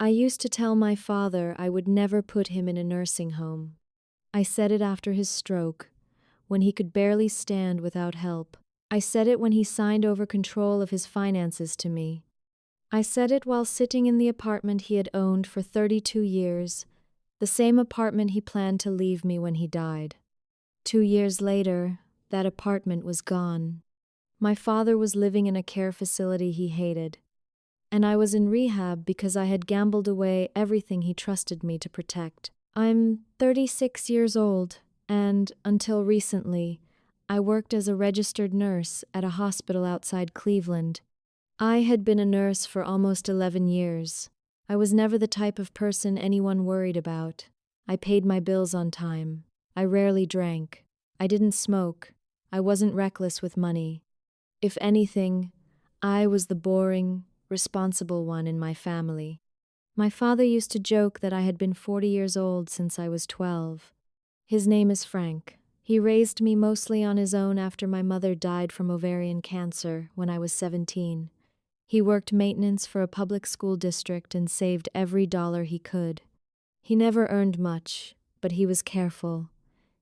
I used to tell my father I would never put him in a nursing home. I said it after his stroke, when he could barely stand without help. I said it when he signed over control of his finances to me. I said it while sitting in the apartment he had owned for 32 years, the same apartment he planned to leave me when he died. 2 years later, that apartment was gone. My father was living in a care facility he hated, and I was in rehab because I had gambled away everything he trusted me to protect. I'm 36 years old, and until recently, I worked as a registered nurse at a hospital outside Cleveland. I had been a nurse for almost 11 years. I was never the type of person anyone worried about. I paid my bills on time. I rarely drank. I didn't smoke. I wasn't reckless with money. If anything, I was the boring, responsible one in my family. My father used to joke that I had been 40 years old since I was 12. His name is Frank. He raised me mostly on his own after my mother died from ovarian cancer when I was 17. He worked maintenance for a public school district and saved every dollar he could. He never earned much, but he was careful.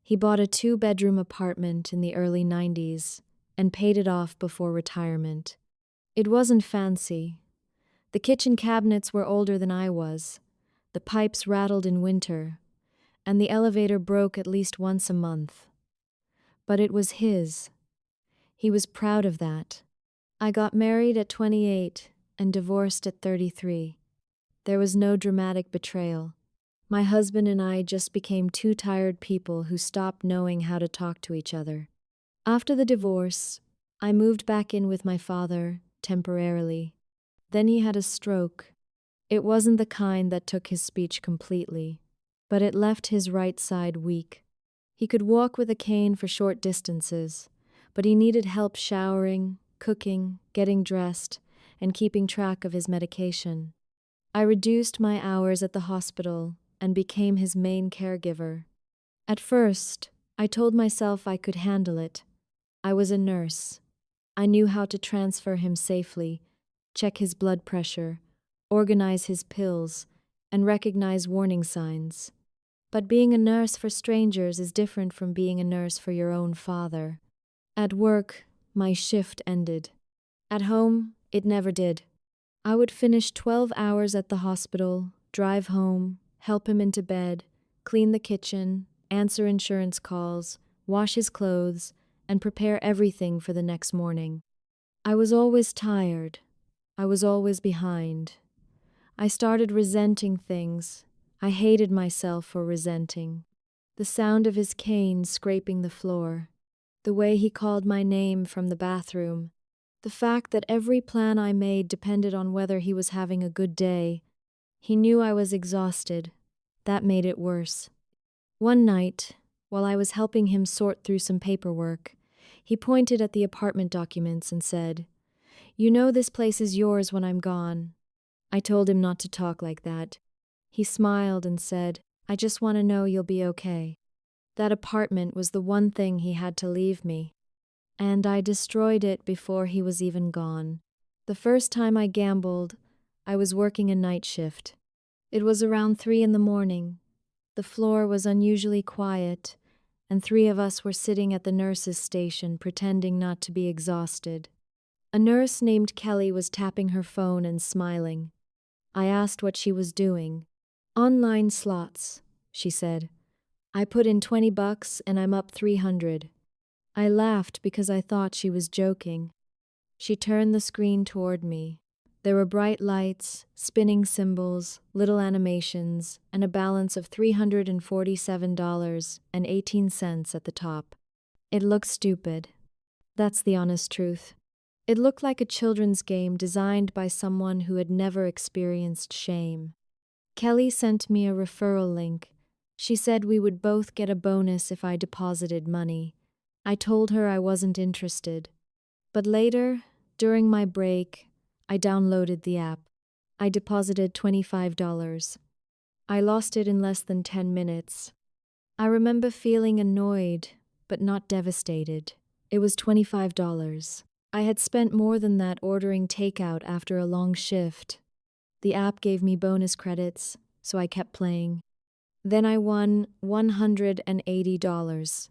He bought a 2-bedroom apartment in the early 90s and paid it off before retirement. It wasn't fancy. The kitchen cabinets were older than I was. The pipes rattled in winter, and the elevator broke at least once a month. But it was his. He was proud of that. I got married at 28 and divorced at 33. There was no dramatic betrayal. My husband and I just became two tired people who stopped knowing how to talk to each other. After the divorce, I moved back in with my father, temporarily. Then he had a stroke. It wasn't the kind that took his speech completely, but it left his right side weak. He could walk with a cane for short distances, but he needed help showering, cooking, getting dressed, and keeping track of his medication. I reduced my hours at the hospital and became his main caregiver. At first, I told myself I could handle it. I was a nurse. I knew how to transfer him safely, check his blood pressure, organize his pills, and recognize warning signs. But being a nurse for strangers is different from being a nurse for your own father. At work, my shift ended. At home, it never did. I would finish 12 hours at the hospital, drive home, help him into bed, clean the kitchen, answer insurance calls, wash his clothes, and prepare everything for the next morning. I was always tired. I was always behind. I started resenting things. I hated myself for resenting. The sound of his cane scraping the floor, the way he called my name from the bathroom, the fact that every plan I made depended on whether he was having a good day. He knew I was exhausted. That made it worse. One night, while I was helping him sort through some paperwork, he pointed at the apartment documents and said, "You know this place is yours when I'm gone." I told him not to talk like that. He smiled and said, "I just want to know you'll be okay." That apartment was the one thing he had to leave me, and I destroyed it before he was even gone. The first time I gambled, I was working a night shift. It was around 3 in the morning. The floor was unusually quiet, and 3 of us were sitting at the nurse's station pretending not to be exhausted. A nurse named Kelly was tapping her phone and smiling. I asked what she was doing. "Online slots," she said. "I put in $20 and I'm up 300. I laughed because I thought she was joking. She turned the screen toward me. There were bright lights, spinning symbols, little animations, and a balance of $347.18 at the top. It looked stupid. That's the honest truth. It looked like a children's game designed by someone who had never experienced shame. Kelly sent me a referral link. She said we would both get a bonus if I deposited money. I told her I wasn't interested. But later, during my break, I downloaded the app. I deposited $25. I lost it in less than 10 minutes. I remember feeling annoyed, but not devastated. It was $25. I had spent more than that ordering takeout after a long shift. The app gave me bonus credits, so I kept playing. Then I won $180.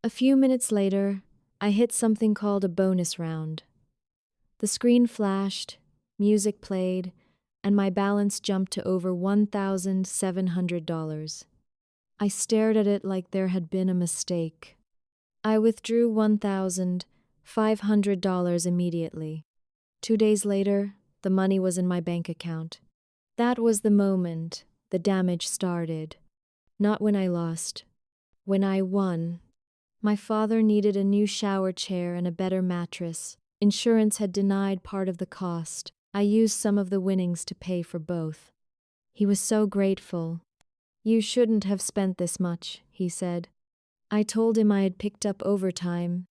A few minutes later, I hit something called a bonus round. The screen flashed, music played, and my balance jumped to over $1,700. I stared at it like there had been a mistake. I withdrew $1,500 immediately. 2 days later, the money was in my bank account. That was the moment the damage started. Not when I lost, when I won. My father needed a new shower chair and a better mattress. Insurance had denied part of the cost. I used some of the winnings to pay for both. He was so grateful. "You shouldn't have spent this much," he said. I told him I had picked up overtime.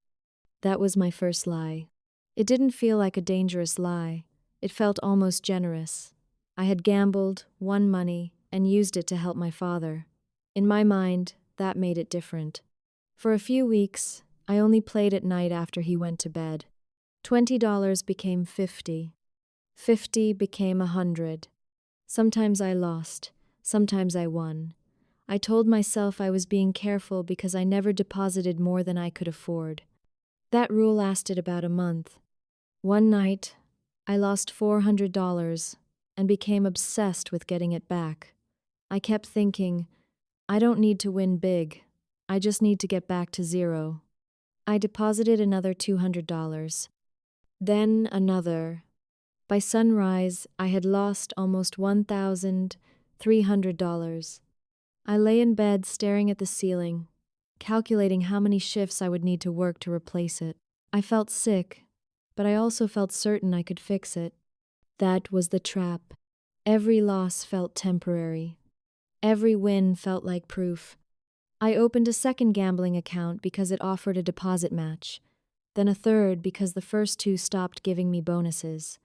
That was my first lie. It didn't feel like a dangerous lie. It felt almost generous. I had gambled, won money, and used it to help my father. In my mind, that made it different. For a few weeks, I only played at night after he went to bed. $20 became 50. 50 became 100. Sometimes I lost, sometimes I won. I told myself I was being careful because I never deposited more than I could afford. That rule lasted about a month. One night, I lost $400 and became obsessed with getting it back. I kept thinking, I don't need to win big. I just need to get back to zero. I deposited another $200. Then another. By sunrise, I had lost almost $1,300. I lay in bed staring at the ceiling, calculating how many shifts I would need to work to replace it. I felt sick, but I also felt certain I could fix it. That was the trap. Every loss felt temporary. Every win felt like proof. I opened a second gambling account because it offered a deposit match, then a third because the first two stopped giving me bonuses.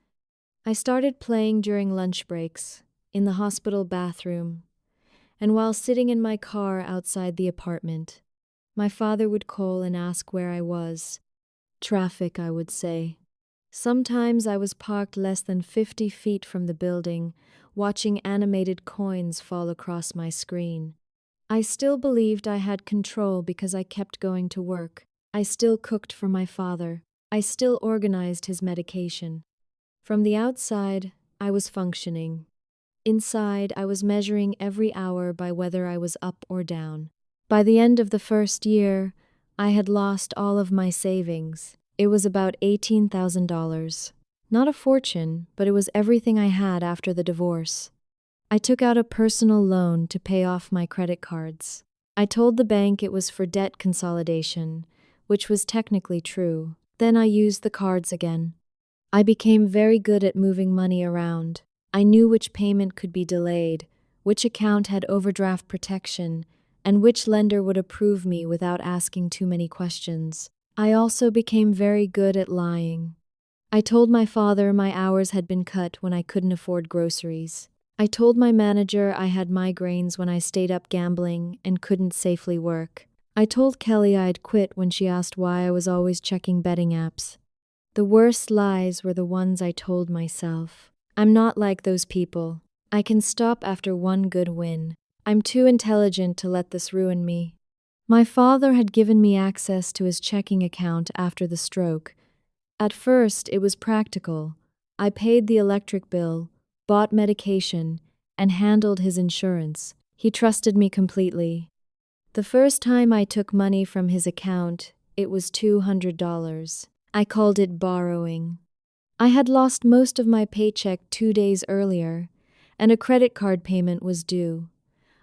I started playing during lunch breaks, in the hospital bathroom, and while sitting in my car outside the apartment. My father would call and ask where I was. Traffic, I would say. Sometimes I was parked less than 50 feet from the building, watching animated coins fall across my screen. I still believed I had control because I kept going to work. I still cooked for my father. I still organized his medication. From the outside, I was functioning. Inside, I was measuring every hour by whether I was up or down. By the end of the first year, I had lost all of my savings. It was about $18,000. Not a fortune, but it was everything I had after the divorce. I took out a personal loan to pay off my credit cards. I told the bank it was for debt consolidation, which was technically true. Then I used the cards again. I became very good at moving money around. I knew which payment could be delayed, which account had overdraft protection, and which lender would approve me without asking too many questions. I also became very good at lying. I told my father my hours had been cut when I couldn't afford groceries. I told my manager I had migraines when I stayed up gambling and couldn't safely work. I told Kelly I'd quit when she asked why I was always checking betting apps. The worst lies were the ones I told myself. I'm not like those people. I can stop after one good win. I'm too intelligent to let this ruin me. My father had given me access to his checking account after the stroke. At first, it was practical. I paid the electric bill, bought medication, and handled his insurance. He trusted me completely. The first time I took money from his account, it was $200. I called it borrowing. I had lost most of my paycheck 2 days earlier, and a credit card payment was due.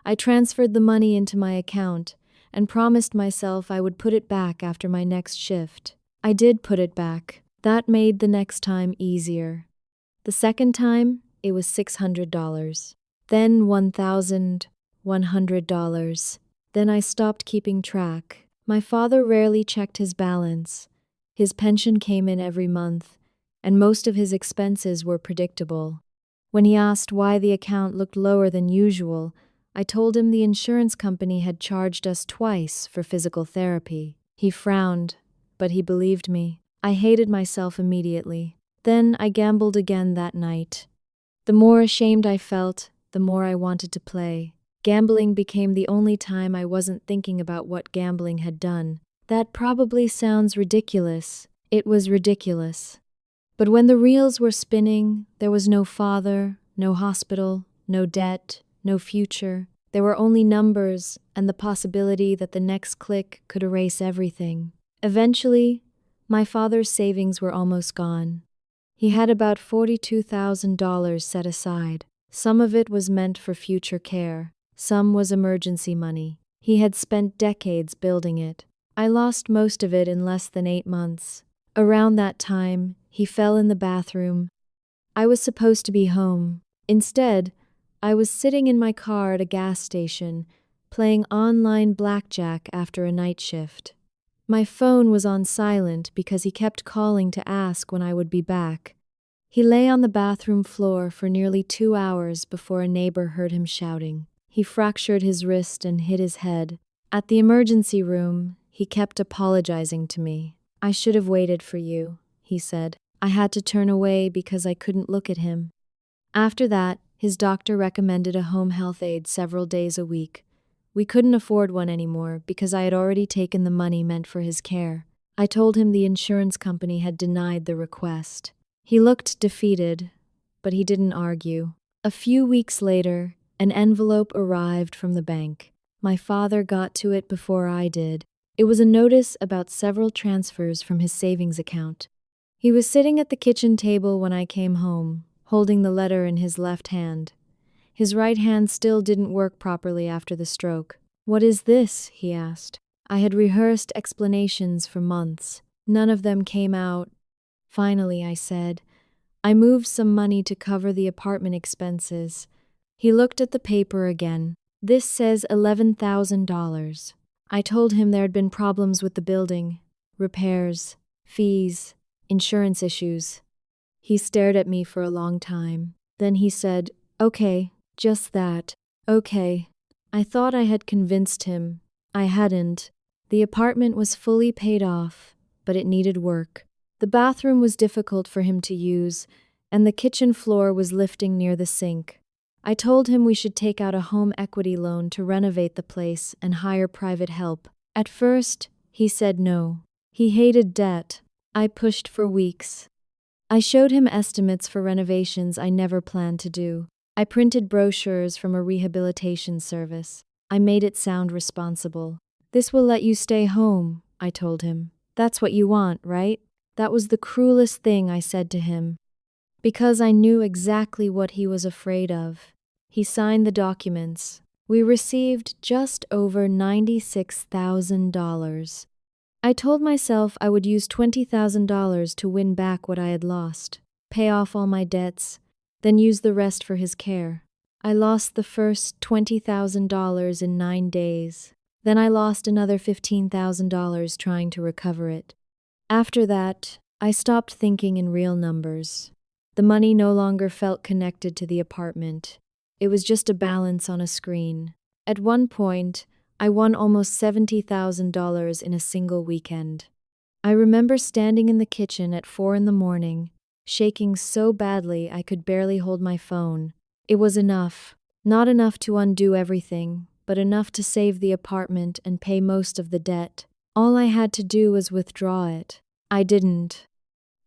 I transferred the money into my account and promised myself I would put it back after my next shift. I did put it back. That made the next time easier. The second time, it was $600. Then $1,100. Then I stopped keeping track. My father rarely checked his balance. His pension came in every month, and most of his expenses were predictable. When he asked why the account looked lower than usual, I told him the insurance company had charged us twice for physical therapy. He frowned, but he believed me. I hated myself immediately. Then I gambled again that night. The more ashamed I felt, the more I wanted to play. Gambling became the only time I wasn't thinking about what gambling had done. That probably sounds ridiculous. It was ridiculous. But when the reels were spinning, there was no father, no hospital, no debt, no future. There were only numbers and the possibility that the next click could erase everything. Eventually, my father's savings were almost gone. He had about $42,000 set aside. Some of it was meant for future care. Some was emergency money. He had spent decades building it. I lost most of it in less than 8 months. Around that time, he fell in the bathroom. I was supposed to be home. Instead, I was sitting in my car at a gas station, playing online blackjack after a night shift. My phone was on silent because he kept calling to ask when I would be back. He lay on the bathroom floor for nearly 2 hours before a neighbor heard him shouting. He fractured his wrist and hit his head. At the emergency room, he kept apologizing to me. "I should have waited for you," he said. I had to turn away because I couldn't look at him. After that, his doctor recommended a home health aide several days a week. We couldn't afford one anymore because I had already taken the money meant for his care. I told him the insurance company had denied the request. He looked defeated, but he didn't argue. A few weeks later, an envelope arrived from the bank. My father got to it before I did. It was a notice about several transfers from his savings account. He was sitting at the kitchen table when I came home, holding the letter in his left hand. His right hand still didn't work properly after the stroke. "What is this?" he asked. I had rehearsed explanations for months. None of them came out. Finally, I said, "I moved some money to cover the apartment expenses." He looked at the paper again. "This says $11,000. I told him there had been problems with the building, repairs, fees, insurance issues. He stared at me for a long time. Then he said, "Okay, just that. Okay." I thought I had convinced him. I hadn't. The apartment was fully paid off, but it needed work. The bathroom was difficult for him to use, and the kitchen floor was lifting near the sink. I told him we should take out a home equity loan to renovate the place and hire private help. At first, he said no. He hated debt. I pushed for weeks. I showed him estimates for renovations I never planned to do. I printed brochures from a rehabilitation service. I made it sound responsible. "This will let you stay home," I told him. "That's what you want, right?" That was the cruelest thing I said to him, because I knew exactly what he was afraid of. He signed the documents. We received just over $96,000. I told myself I would use $20,000 to win back what I had lost, pay off all my debts, then use the rest for his care. I lost the first $20,000 in 9 days. Then I lost another $15,000 trying to recover it. After that, I stopped thinking in real numbers. The money no longer felt connected to the apartment. It was just a balance on a screen. At one point, I won almost $70,000 in a single weekend. I remember standing in the kitchen at 4 a.m, shaking so badly I could barely hold my phone. It was enough. Not enough to undo everything, but enough to save the apartment and pay most of the debt. All I had to do was withdraw it. I didn't.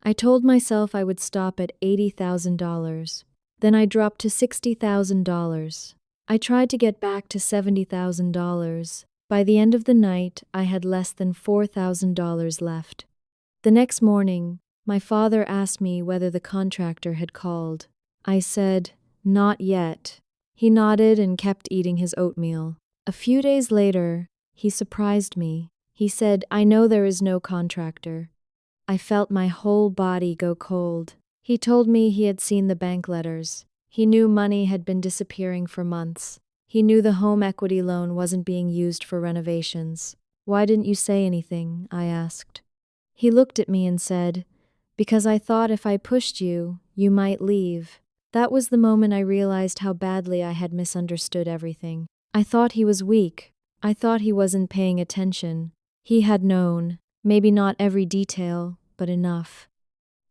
I told myself I would stop at $80,000. Then I dropped to $60,000. I tried to get back to $70,000. By the end of the night, I had less than $4,000 left. The next morning, my father asked me whether the contractor had called. I said, "Not yet." He nodded and kept eating his oatmeal. A few days later, he surprised me. He said, "I know there is no contractor." I felt my whole body go cold. He told me he had seen the bank letters. He knew money had been disappearing for months. He knew the home equity loan wasn't being used for renovations. "Why didn't you say anything?" I asked. He looked at me and said, "Because I thought if I pushed you, you might leave." That was the moment I realized how badly I had misunderstood everything. I thought he was weak. I thought he wasn't paying attention. He had known, maybe not every detail, but enough.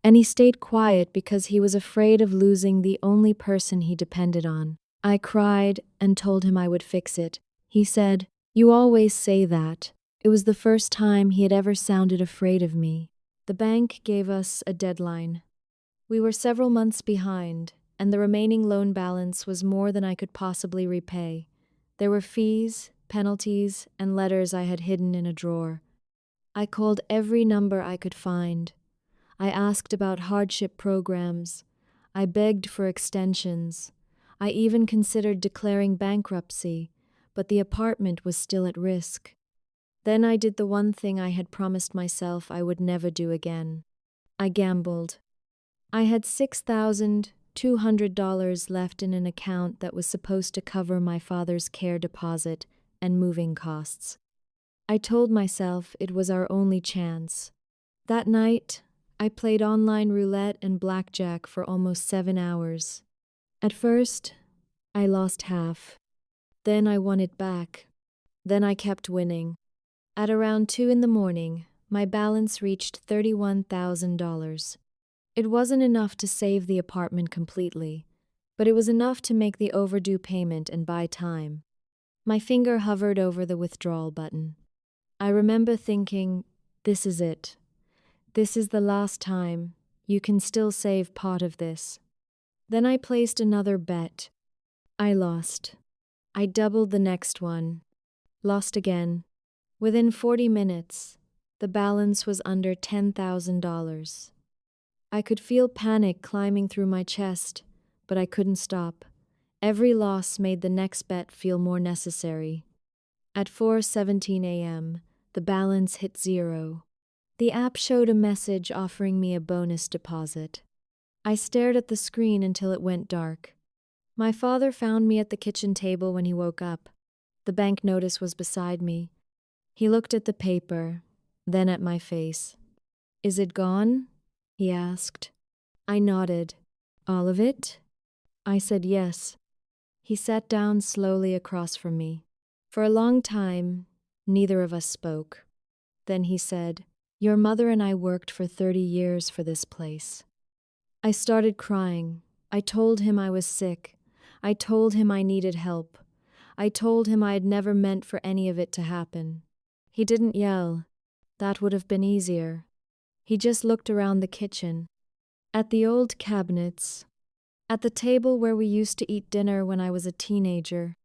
And he stayed quiet because he was afraid of losing the only person he depended on. I cried and told him I would fix it. He said, "You always say that." It was the first time he had ever sounded afraid of me. The bank gave us a deadline. We were several months behind, and the remaining loan balance was more than I could possibly repay. There were fees, penalties, and letters I had hidden in a drawer. I called every number I could find. I asked about hardship programs. I begged for extensions. I even considered declaring bankruptcy, but the apartment was still at risk. Then I did the one thing I had promised myself I would never do again. I gambled. I had $6,200 left in an account that was supposed to cover my father's care deposit and moving costs. I told myself it was our only chance. That night, I played online roulette and blackjack for almost 7 hours. At first, I lost half. Then I won it back. Then I kept winning. At around 2 in the morning, my balance reached $31,000. It wasn't enough to save the apartment completely, but it was enough to make the overdue payment and buy time. My finger hovered over the withdrawal button. I remember thinking, this is it. This is the last time. You can still save part of this. Then I placed another bet. I lost. I doubled the next one. Lost again. Within 40 minutes, the balance was under $10,000. I could feel panic climbing through my chest, but I couldn't stop. Every loss made the next bet feel more necessary. At 4:17 a.m., the balance hit zero. The app showed a message offering me a bonus deposit. I stared at the screen until it went dark. My father found me at the kitchen table when he woke up. The bank notice was beside me. He looked at the paper, then at my face. "Is it gone?" he asked. I nodded. "All of it?" I said yes. He sat down slowly across from me. For a long time, neither of us spoke. Then he said, "Your mother and I worked for 30 years for this place." I started crying. I told him I was sick. I told him I needed help. I told him I had never meant for any of it to happen. He didn't yell. That would have been easier. He just looked around the kitchen, at the old cabinets, at the table where we used to eat dinner when I was a teenager,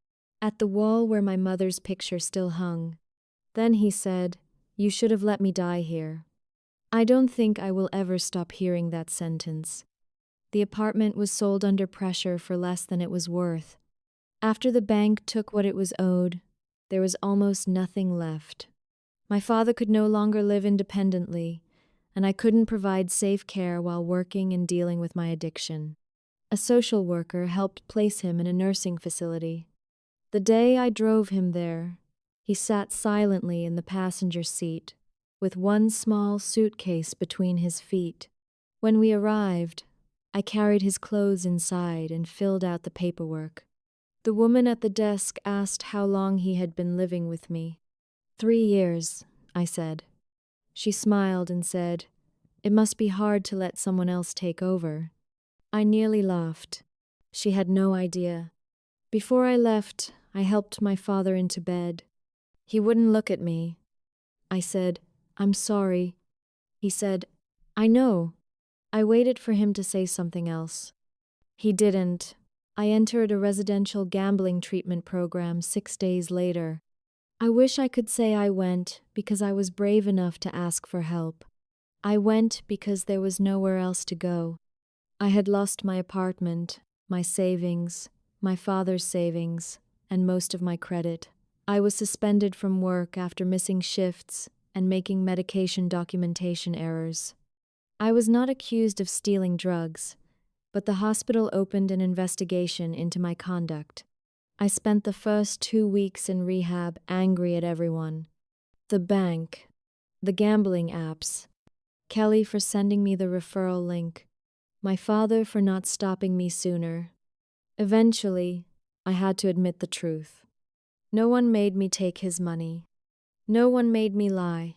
at the wall where my mother's picture still hung. Then he said, "You should have let me die here." I don't think I will ever stop hearing that sentence. The apartment was sold under pressure for less than it was worth. After the bank took what it was owed, there was almost nothing left. My father could no longer live independently, and I couldn't provide safe care while working and dealing with my addiction. A social worker helped place him in a nursing facility. The day I drove him there, he sat silently in the passenger seat, with one small suitcase between his feet. When we arrived, I carried his clothes inside and filled out the paperwork. The woman at the desk asked how long he had been living with me. 3 years, I said. She smiled and said, "It must be hard to let someone else take over." I nearly laughed. She had no idea. Before I left, I helped my father into bed. He wouldn't look at me. I said, "I'm sorry." He said, "I know." I waited for him to say something else. He didn't. I entered a residential gambling treatment program 6 days later. I wish I could say I went because I was brave enough to ask for help. I went because there was nowhere else to go. I had lost my apartment, my savings, my father's savings, and most of my credit. I was suspended from work after missing shifts and making medication documentation errors. I was not accused of stealing drugs, but the hospital opened an investigation into my conduct. I spent the first 2 weeks in rehab angry at everyone. The bank, the gambling apps, Kelly for sending me the referral link, my father for not stopping me sooner. Eventually, I had to admit the truth. No one made me take his money. No one made me lie.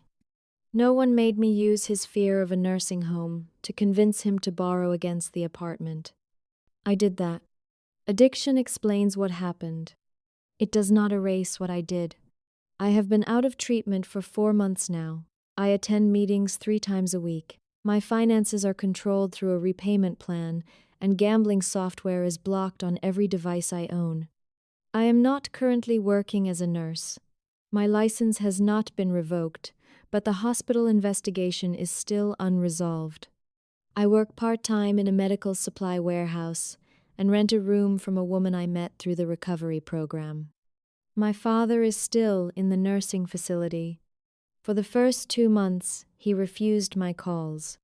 No one made me use his fear of a nursing home to convince him to borrow against the apartment. I did that. Addiction explains what happened. It does not erase what I did. I have been out of treatment for 4 months now. I attend meetings 3 times a week. My finances are controlled through a repayment plan, and gambling software is blocked on every device I own. I am not currently working as a nurse. My license has not been revoked, but the hospital investigation is still unresolved. I work part-time in a medical supply warehouse and rent a room from a woman I met through the recovery program. My father is still in the nursing facility. For the first 2 months, he refused my calls.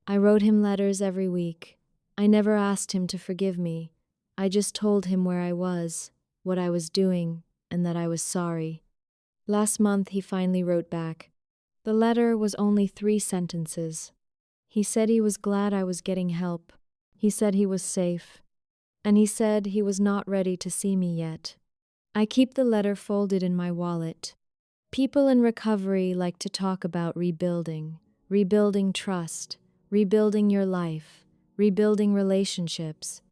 I wrote him letters every week. I never asked him to forgive me. I just told him where I was, what I was doing, and that I was sorry. Last month, he finally wrote back. The letter was only 3 sentences. He said he was glad I was getting help. He said he was safe. And he said he was not ready to see me yet. I keep the letter folded in my wallet. People in recovery like to talk about rebuilding trust, rebuilding your life, rebuilding relationships.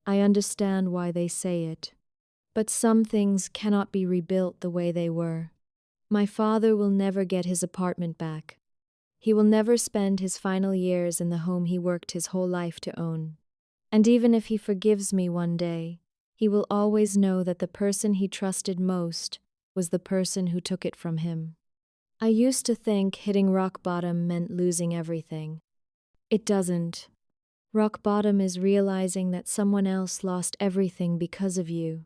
I understand why they say it. But some things cannot be rebuilt the way they were. My father will never get his apartment back. He will never spend his final years in the home he worked his whole life to own. And even if he forgives me one day, he will always know that the person he trusted most was the person who took it from him. I used to think hitting rock bottom meant losing everything. It doesn't. Rock bottom is realizing that someone else lost everything because of you.